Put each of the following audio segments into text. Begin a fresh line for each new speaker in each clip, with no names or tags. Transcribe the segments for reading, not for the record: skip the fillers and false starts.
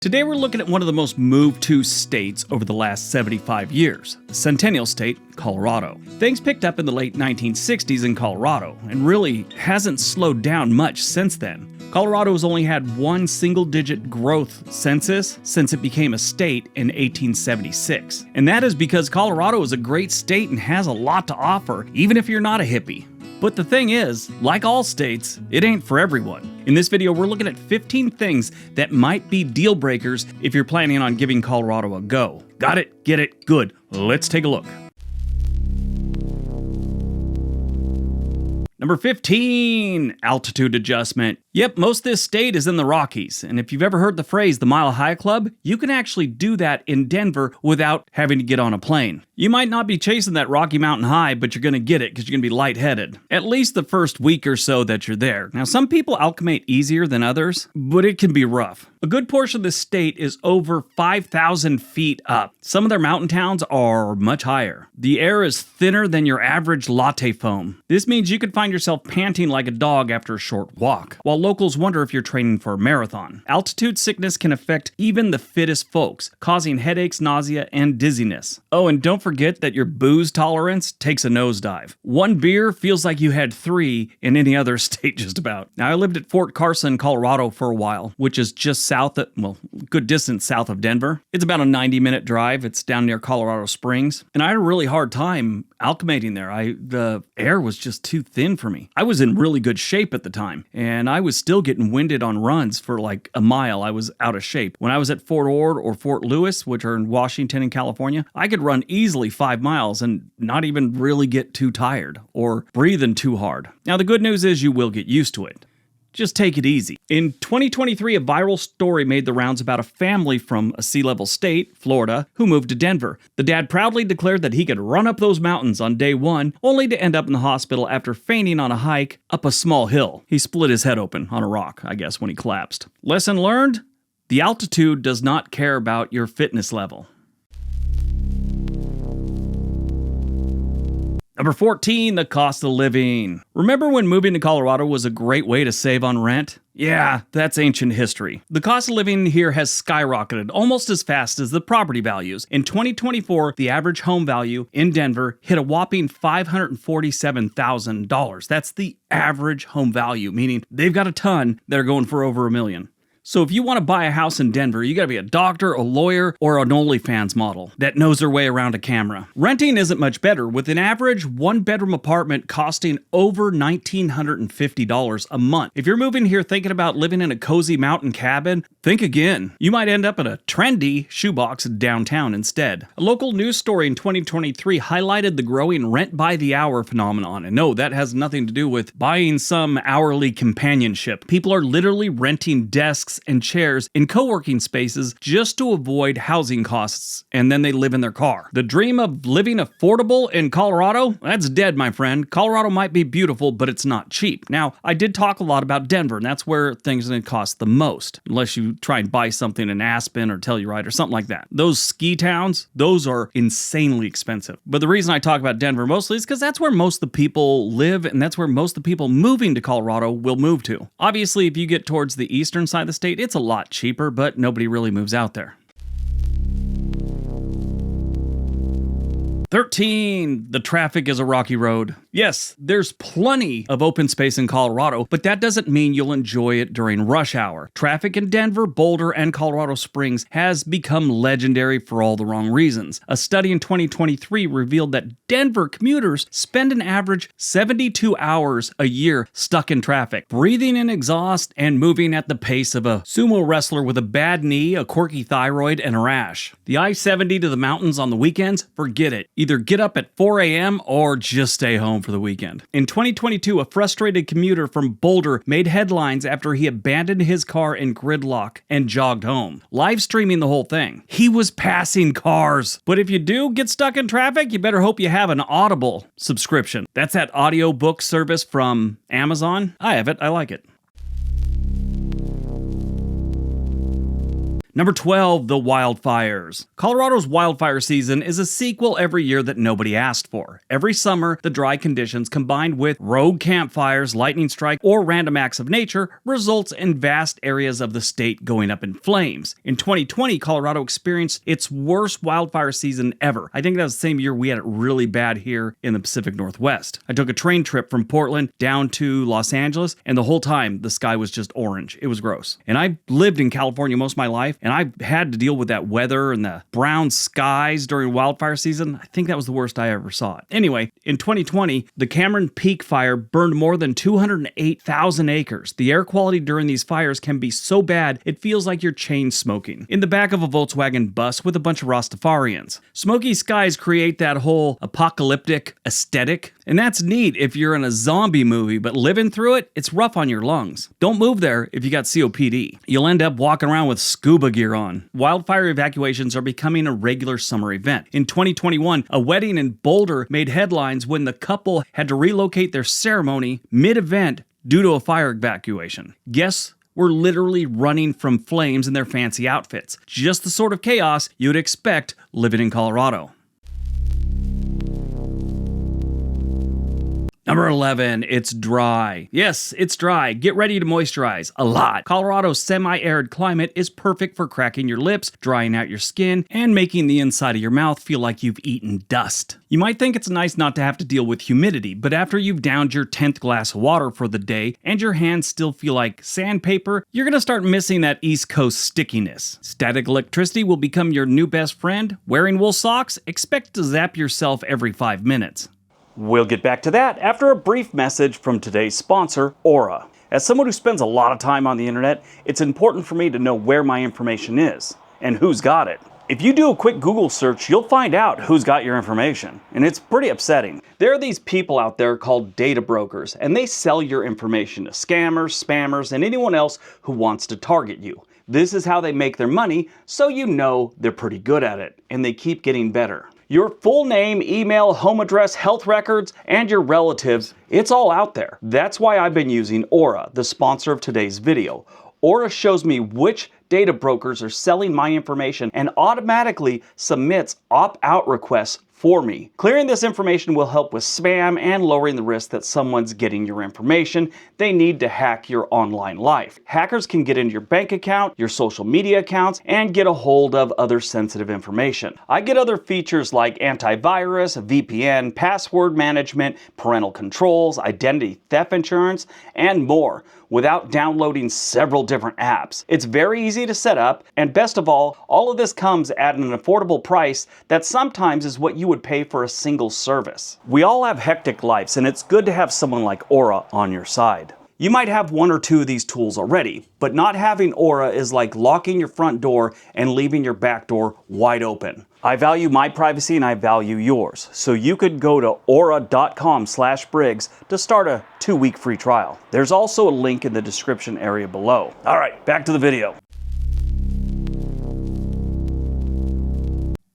Today we're looking at one of the most moved to states over the last 75 years, the Centennial State, Colorado. Things picked up in the late 1960s in Colorado, and really hasn't slowed down much since then. Colorado has only had one single-digit growth census since it became a state in 1876. And that is because Colorado is a great state and has a lot to offer, even if you're not a hippie. But the thing is, like all states, it ain't for everyone. In this video, we're looking at 15 things that might be deal breakers if you're planning on giving Colorado a go. Got it? Get it? Good. Let's take a look. Number 15, altitude adjustment. Yep, most of this state is in the Rockies, and if you've ever heard the phrase the Mile High Club, you can actually do that in Denver without having to get on a plane. You might not be chasing that Rocky Mountain High, but you're going to get it because you're going to be lightheaded. At least the first week or so that you're there. Now, some people acclimate easier than others, but it can be rough. A good portion of the state is over 5,000 feet up. Some of their mountain towns are much higher. The air is thinner than your average latte foam. This means you could find yourself panting like a dog after a short walk, while locals wonder if you're training for a marathon. Altitude sickness can affect even the fittest folks, causing headaches, nausea, and dizziness. Oh, and don't forget that your booze tolerance takes a nosedive. One beer feels like you had 3 in any other state just about. Now, I lived at Fort Carson, Colorado for a while, which is just south of, good distance south of Denver. It's about a 90-minute drive. It's down near Colorado Springs. And I had a really hard time acclimating there. The air was just too thin for me. I was in really good shape at the time, and I was still getting winded on runs for like a mile. I was out of shape. When I was at Fort Ord or Fort Lewis, which are in Washington and California, I could run easily 5 miles and not even really get too tired or breathing too hard. Now, the good news is you will get used to it. Just take it easy. In 2023, a viral story made the rounds about a family from a sea-level state, Florida, who moved to Denver. The dad proudly declared that he could run up those mountains on day 1, only to end up in the hospital after fainting on a hike up a small hill. He split his head open on a rock, I guess, when he collapsed. Lesson learned? The altitude does not care about your fitness level. Number 14, the cost of living. Remember when moving to Colorado was a great way to save on rent? Yeah, that's ancient history. The cost of living here has skyrocketed almost as fast as the property values. In 2024, the average home value in Denver hit a whopping $547,000. That's the average home value, meaning they've got a ton that are going for over $1 million. So if you want to buy a house in Denver, you got to be a doctor, a lawyer, or an OnlyFans model that knows their way around a camera. Renting isn't much better, with an average 1-bedroom apartment costing over $1,950 a month. If you're moving here thinking about living in a cozy mountain cabin, think again. You might end up in a trendy shoebox downtown instead. A local news story in 2023 highlighted the growing rent-by-the-hour phenomenon. And no, that has nothing to do with buying some hourly companionship. People are literally renting desks and chairs in co-working spaces just to avoid housing costs, and then they live in their car. The dream of living affordable in Colorado? That's dead, my friend. Colorado might be beautiful, but it's not cheap. Now, I did talk a lot about Denver, and that's where things are going to cost the most, unless you try and buy something in Aspen or Telluride or something like that. Those ski towns, those are insanely expensive. But the reason I talk about Denver mostly is because that's where most of the people live, and that's where most of the people moving to Colorado will move to. Obviously, if you get towards the eastern side of the state, it's a lot cheaper, but nobody really moves out there. 13. The traffic is a rocky road. Yes, there's plenty of open space in Colorado, but that doesn't mean you'll enjoy it during rush hour. Traffic in Denver, Boulder, and Colorado Springs has become legendary for all the wrong reasons. A study in 2023 revealed that Denver commuters spend an average 72 hours a year stuck in traffic, breathing in exhaust and moving at the pace of a sumo wrestler with a bad knee, a quirky thyroid, and a rash. The I-70 to the mountains on the weekends? Forget it. Either get up at 4 a.m. or just stay home for the weekend. In 2022, a frustrated commuter from Boulder made headlines after he abandoned his car in gridlock and jogged home, live streaming the whole thing. He was passing cars. But if you do get stuck in traffic, you better hope you have an Audible subscription. That's that audiobook service from Amazon. I have it. I like it. Number 12, the wildfires. Colorado's wildfire season is a sequel every year that nobody asked for. Every summer, the dry conditions combined with rogue campfires, lightning strike, or random acts of nature results in vast areas of the state going up in flames. In 2020, Colorado experienced its worst wildfire season ever. I think that was the same year we had it really bad here in the Pacific Northwest. I took a train trip from Portland down to Los Angeles, and the whole time the sky was just orange. It was gross. And I lived in California most of my life, and I had to deal with that weather and the brown skies during wildfire season. I think that was the worst I ever saw it. Anyway, in 2020, the Cameron Peak fire burned more than 208,000 acres. The air quality during these fires can be so bad, it feels like you're chain smoking in the back of a Volkswagen bus with a bunch of Rastafarians. Smoky skies create that whole apocalyptic aesthetic, and that's neat if you're in a zombie movie, but living through it, it's rough on your lungs. Don't move there if you got COPD. You'll end up walking around with scuba gear on. Wildfire evacuations are becoming a regular summer event. In 2021, a wedding in Boulder made headlines when the couple had to relocate their ceremony mid-event due to a fire evacuation. Guests were literally running from flames in their fancy outfits. Just the sort of chaos you'd expect living in Colorado. Number 11, it's dry. Yes, it's dry. Get ready to moisturize a lot. Colorado's semi-arid climate is perfect for cracking your lips, drying out your skin, and making the inside of your mouth feel like you've eaten dust. You might think it's nice not to have to deal with humidity, but after you've downed your 10th glass of water for the day and your hands still feel like sandpaper, you're going to start missing that East Coast stickiness. Static electricity will become your new best friend. Wearing wool socks? Expect to zap yourself every 5 minutes. We'll get back to that after a brief message from today's sponsor, Aura. As someone who spends a lot of time on the internet, it's important for me to know where my information is and who's got it. If you do a quick Google search, you'll find out who's got your information, and it's pretty upsetting. There are these people out there called data brokers, and they sell your information to scammers, spammers, and anyone else who wants to target you. This is how they make their money, so you know they're pretty good at it, and they keep getting better. Your full name, email, home address, health records, and your relatives, it's all out there. That's why I've been using Aura, the sponsor of today's video. Aura shows me which data brokers are selling my information and automatically submits opt-out requests for me. Clearing this information will help with spam and lowering the risk that someone's getting your information they need to hack your online life. Hackers can get into your bank account, your social media accounts, and get a hold of other sensitive information. I get other features like antivirus, VPN, password management, parental controls, identity theft insurance, and more without downloading several different apps. It's very easy to set up, and best of all of this comes at an affordable price that sometimes is what you would pay for a single service. We all have hectic lives, and it's good to have someone like Aura on your side. You might have one or two of these tools already, but not having Aura is like locking your front door and leaving your back door wide open. I value my privacy and I value yours, so you could go to aura.com/Briggs to start a 2-week free trial. There's also a link in the description area below. All right, back to the video.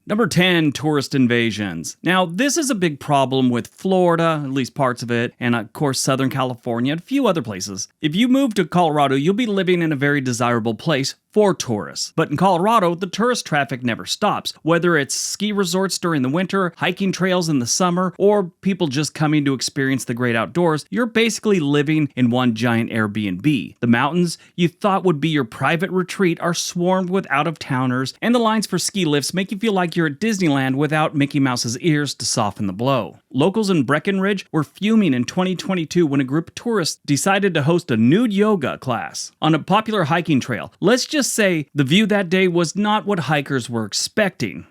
Number 10, tourist invasions. Now, this is a big problem with Florida, at least parts of it, and of course Southern California and a few other places. If you move to Colorado, you'll be living in a very desirable place for tourists. But in Colorado, the tourist traffic never stops. Whether it's ski resorts during the winter, hiking trails in the summer, or people just coming to experience the great outdoors, you're basically living in one giant Airbnb. The mountains you thought would be your private retreat are swarmed with out-of-towners, and the lines for ski lifts make you feel like you're at Disneyland without Mickey Mouse's ears to soften the blow. Locals in Breckenridge were fuming in 2022 when a group of tourists decided to host a nude yoga class on a popular hiking trail. Let's just say the view that day was not what hikers were expecting.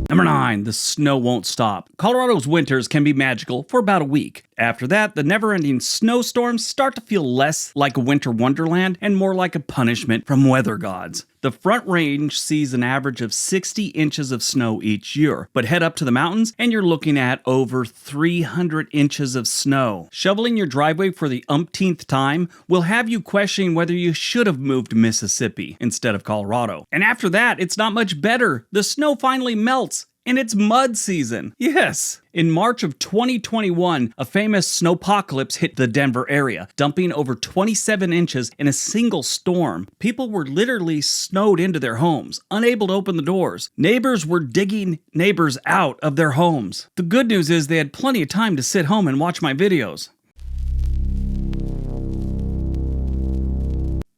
Number 9, the snow won't stop. Colorado's winters can be magical for about a week. After that, the never-ending snowstorms start to feel less like a winter wonderland and more like a punishment from weather gods. The Front Range sees an average of 60 inches of snow each year, but head up to the mountains and you're looking at over 300 inches of snow. Shoveling your driveway for the umpteenth time will have you questioning whether you should have moved to Mississippi instead of Colorado. And after that, it's not much better. The snow finally melts And it's mud season. Yes. In March of 2021, a famous snowpocalypse hit the Denver area, dumping over 27 inches in a single storm. People were literally snowed into their homes, unable to open the doors. Neighbors were digging neighbors out of their homes. The good news is they had plenty of time to sit home and watch my videos.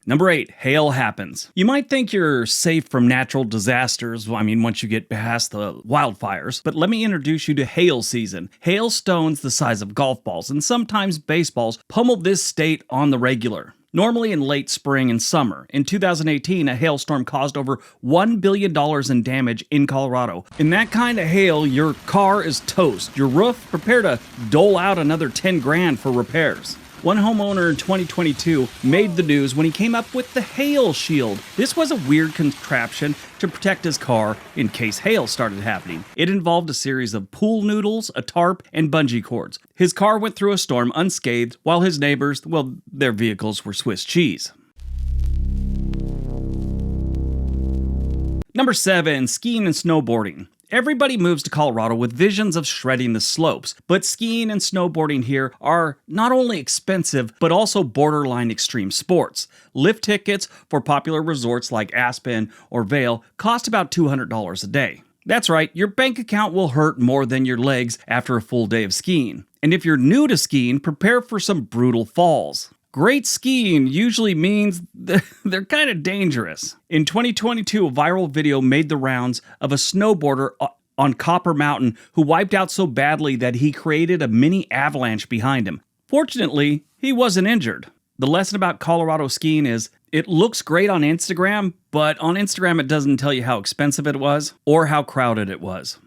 Number 8, hail happens. You might think you're safe from natural disasters, once you get past the wildfires, but let me introduce you to hail season. Hailstones the size of golf balls and sometimes baseballs pummel this state on the regular. Normally in late spring and summer. In 2018, a hailstorm caused over $1 billion in damage in Colorado. In that kind of hail, your car is toast. Your roof, prepare to dole out another 10 grand for repairs. One homeowner in 2022 made the news when he came up with the hail shield. This was a weird contraption to protect his car in case hail started happening. It involved a series of pool noodles, a tarp, and bungee cords. His car went through a storm unscathed, while his neighbors, their vehicles were Swiss cheese. Number 7, skiing and snowboarding. Everybody moves to Colorado with visions of shredding the slopes, but skiing and snowboarding here are not only expensive, but also borderline extreme sports. Lift tickets for popular resorts like Aspen or Vail cost about $200 a day. That's right, your bank account will hurt more than your legs after a full day of skiing. And if you're new to skiing, prepare for some brutal falls. Great skiing usually means they're kind of dangerous. In 2022, a viral video made the rounds of a snowboarder on Copper Mountain who wiped out so badly that he created a mini avalanche behind him. Fortunately, he wasn't injured. The lesson about Colorado skiing is it looks great on Instagram, but on Instagram it doesn't tell you how expensive it was or how crowded it was.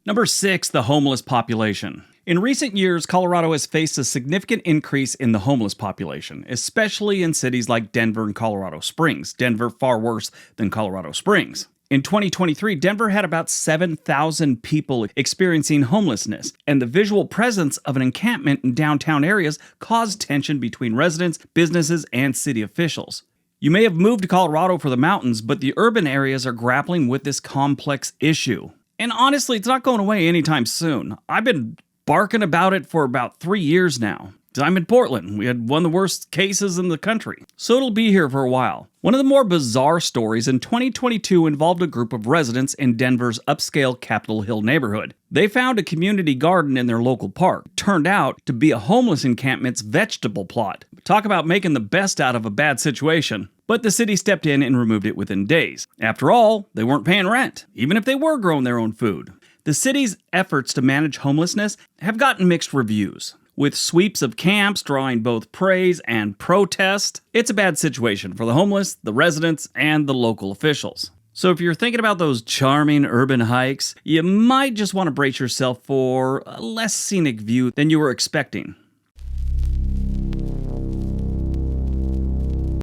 Number 6, the homeless population. In recent years, Colorado has faced a significant increase in the homeless population, especially in cities like Denver and Colorado Springs. Denver far worse than Colorado Springs. In 2023, Denver had about 7,000 people experiencing homelessness, and the visual presence of an encampment in downtown areas caused tension between residents, businesses, and city officials. You may have moved to Colorado for the mountains, but the urban areas are grappling with this complex issue. And honestly, it's not going away anytime soon. I've been barking about it for about 3 years now. I'm in Portland. We had one of the worst cases in the country. So it'll be here for a while. One of the more bizarre stories in 2022 involved a group of residents in Denver's upscale Capitol Hill neighborhood. They found a community garden in their local park. It turned out to be a homeless encampment's vegetable plot. Talk about making the best out of a bad situation. But the city stepped in and removed it within days. After all, they weren't paying rent, even if they were growing their own food. The city's efforts to manage homelessness have gotten mixed reviews. With sweeps of camps drawing both praise and protest, it's a bad situation for the homeless, the residents, and the local officials. So if you're thinking about those charming urban hikes, you might just want to brace yourself for a less scenic view than you were expecting.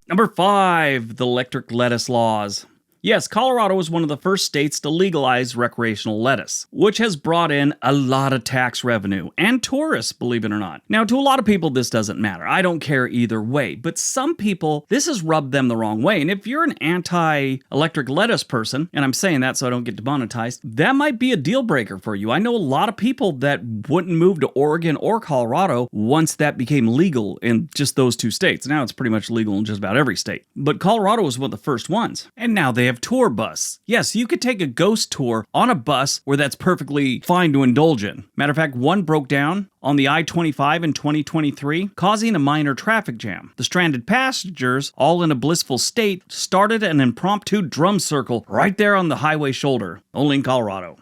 Number 5, the electric lettuce laws. Yes, Colorado was one of the first states to legalize recreational lettuce, which has brought in a lot of tax revenue and tourists, believe it or not. Now, to a lot of people, this doesn't matter. I don't care either way, but some people, this has rubbed them the wrong way. And if you're an anti-electric lettuce person, and I'm saying that so I don't get demonetized, that might be a deal breaker for you. I know a lot of people that wouldn't move to Oregon or Colorado once that became legal in just those two states. Now it's pretty much legal in just about every state. But Colorado was one of the first ones. And now they have tour bus. Yes, you could take a ghost tour on a bus where that's perfectly fine to indulge in. Matter of fact, one broke down on the I-25 in 2023, causing a minor traffic jam. The stranded passengers, all in a blissful state, started an impromptu drum circle right there on the highway shoulder, only in Colorado.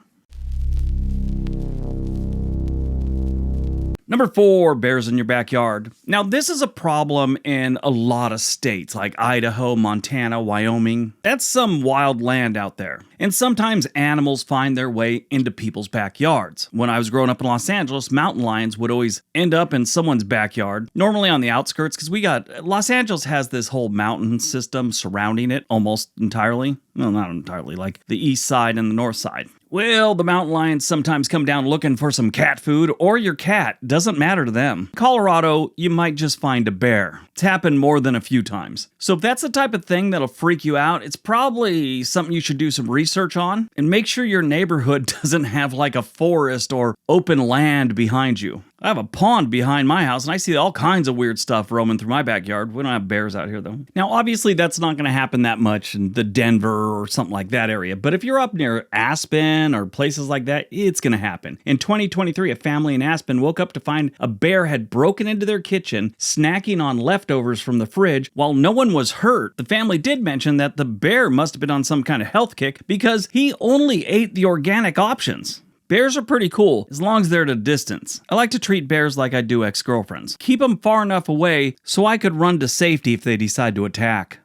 Number 4, bears in your backyard. Now, this is a problem in a lot of states like Idaho, Montana, Wyoming. That's some wild land out there. And sometimes animals find their way into people's backyards. When I was growing up in Los Angeles, mountain lions would always end up in someone's backyard, normally on the outskirts, because Los Angeles has this whole mountain system surrounding it almost entirely. Well, not entirely, like the east side and the north side. Well, the mountain lions sometimes come down looking for some cat food, or your cat. Doesn't matter to them. Colorado, you might just find a bear. It's happened more than a few times. So if that's the type of thing that'll freak you out, it's probably something you should do some research on, and make sure your neighborhood doesn't have like a forest or open land behind you. I have a pond behind my house, and I see all kinds of weird stuff roaming through my backyard. We don't have bears out here, though. Now, obviously, that's not going to happen that much in the Denver or something like that area, but if you're up near Aspen or places like that, it's going to happen. In 2023, a family in Aspen woke up to find a bear had broken into their kitchen, snacking on leftovers from the fridge. While no one was hurt, the family did mention that the bear must have been on some kind of health kick because he only ate the organic options. Bears are pretty cool, as long as they're at a distance. I like to treat bears like I do ex-girlfriends. Keep them far enough away so I could run to safety if they decide to attack.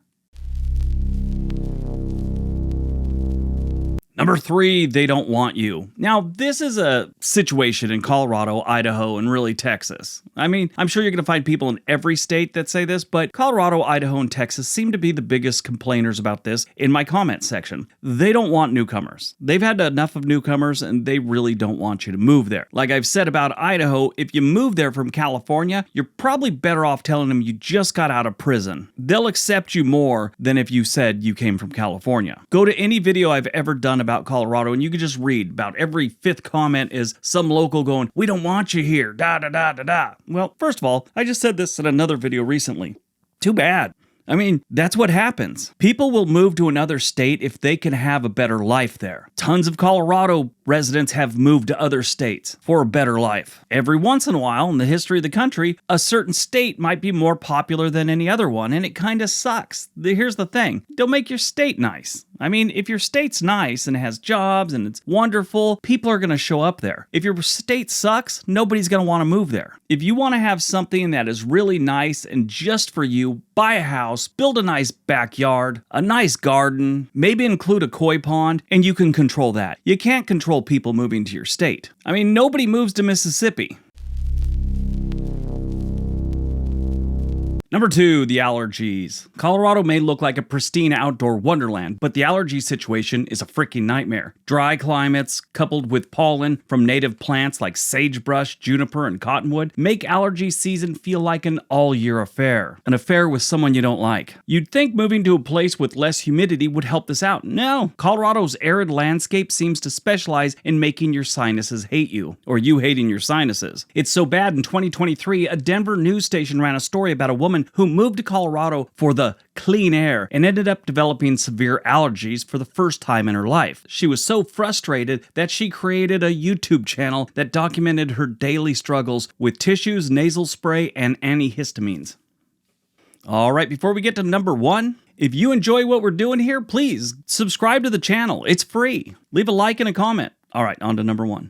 Number 3, they don't want you. Now, this is a situation in Colorado, Idaho, and really Texas. I mean, I'm sure you're going to find people in every state that say this, but Colorado, Idaho, and Texas seem to be the biggest complainers about this in my comments section. They don't want newcomers. They've had enough of newcomers, and they really don't want you to move there. Like I've said about Idaho, if you move there from California, you're probably better off telling them you just got out of prison. They'll accept you more than if you said you came from California. Go to any video I've ever done about Colorado, and you can just read about every 5th comment is some local going, "We don't want you here, da da da da da." Well, first of all, I just said this in another video recently. Too bad. I mean, that's what happens. People will move to another state if they can have a better life there. Tons of Colorado residents have moved to other states for a better life. Every once in a while, in the history of the country, a certain state might be more popular than any other one, and it kind of sucks. Here's the thing. Don't make your state nice. I mean, if your state's nice and has jobs and it's wonderful, people are going to show up there. If your state sucks, nobody's going to want to move there. If you want to have something that is really nice and just for you, buy a house, build a nice backyard, a nice garden, maybe include a koi pond, and you can control that. You can't control people moving to your state. I mean, nobody moves to Mississippi. Number 2, the allergies. Colorado may look like a pristine outdoor wonderland, but the allergy situation is a freaking nightmare. Dry climates, coupled with pollen from native plants like sagebrush, juniper, and cottonwood, make allergy season feel like an all-year affair. An affair with someone you don't like. You'd think moving to a place with less humidity would help this out. No, Colorado's arid landscape seems to specialize in making your sinuses hate you, or you hating your sinuses. It's so bad in 2023, a Denver news station ran a story about a woman who moved to Colorado for the clean air and ended up developing severe allergies for the first time in her life. She was so frustrated that she created a YouTube channel that documented her daily struggles with tissues, nasal spray, and antihistamines. All right, before we get to number 1, if you enjoy what we're doing here, please subscribe to the channel. It's free. Leave a like and a comment. All right, on to number 1.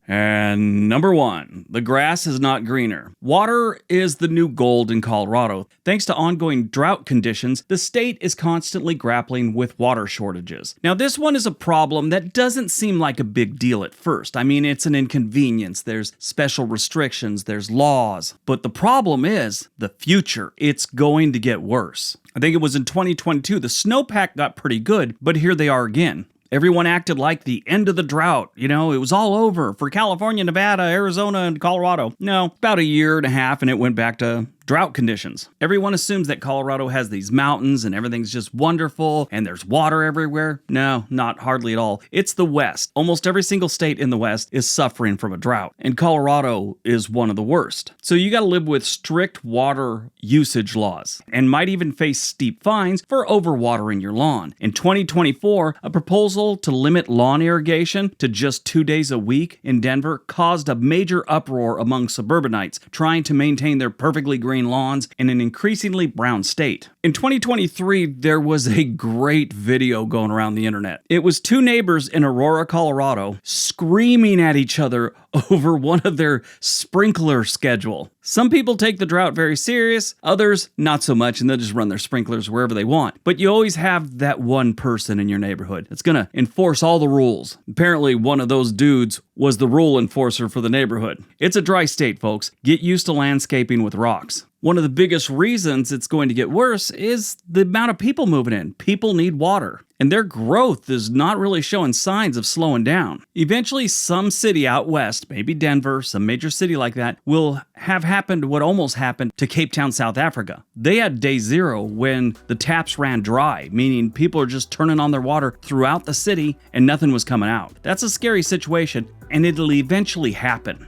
And number 1, the grass is not greener. Water is the new gold in Colorado. Thanks to ongoing drought conditions, the state is constantly grappling with water shortages. Now, this one is a problem that doesn't seem like a big deal at first. I mean, it's an inconvenience. There's special restrictions, there's laws. But the problem is the future. It's going to get worse. I think it was in 2022, the snowpack got pretty good, but here they are again. Everyone acted like the end of the drought. You know, it was all over for California, Nevada, Arizona, and Colorado. No, about a year and a half and it went back to drought conditions. Everyone assumes that Colorado has these mountains and everything's just wonderful and there's water everywhere. No, not hardly at all. It's the West. Almost every single state in the West is suffering from a drought, and Colorado is one of the worst. So you got to live with strict water usage laws and might even face steep fines for overwatering your lawn. In 2024, a proposal to limit lawn irrigation to just 2 days a week in Denver caused a major uproar among suburbanites trying to maintain their perfectly green lawns in an increasingly brown state. In 2023, there was a great video going around the internet. It was 2 neighbors in Aurora, Colorado, screaming at each other over one of their sprinkler schedule. Some people take the drought very serious, others not so much, and they'll just run their sprinklers wherever they want. But you always have that one person in your neighborhood that's gonna enforce all the rules. Apparently, one of those dudes was the rule enforcer for the neighborhood. It's a dry state, folks. Get used to landscaping with rocks. One of the biggest reasons it's going to get worse is the amount of people moving in. People need water, and their growth is not really showing signs of slowing down. Eventually, some city out west, maybe Denver, some major city like that, will have happened what almost happened to Cape Town, South Africa. They had day zero when the taps ran dry, meaning people are just turning on their water throughout the city and nothing was coming out. That's a scary situation, and it'll eventually happen.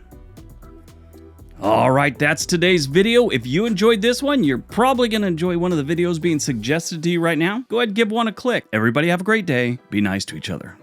Alright, that's today's video. If you enjoyed this one, you're probably going to enjoy one of the videos being suggested to you right now. Go ahead and give one a click. Everybody have a great day. Be nice to each other.